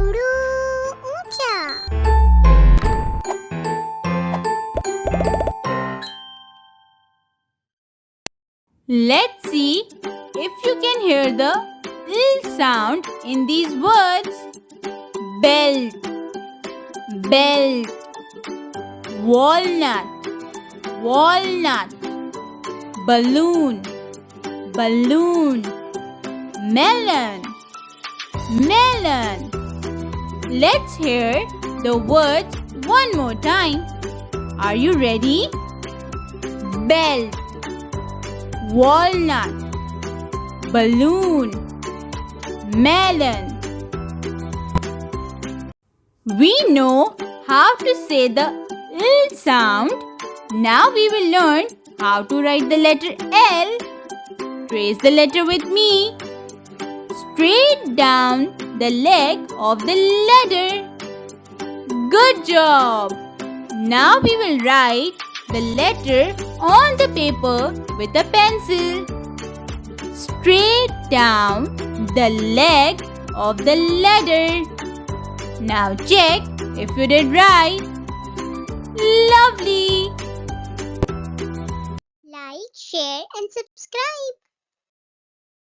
उडू ऊंचा. Let's see if you can hear the l sound in these words. Belt, belt. Walnut, walnut. Balloon, balloon. Melon, melon. Let's hear the words one more time. Are you ready? Belt, walnut, balloon, melon. We know how to say the L sound. Now we will learn how to write the letter L. Trace the letter with me. Straight down the leg of the letter. Good job. Now we will write the letter on the paper with a pencil. Straight down the leg of the letter. Now check if you did right. Lovely! Like, share and subscribe.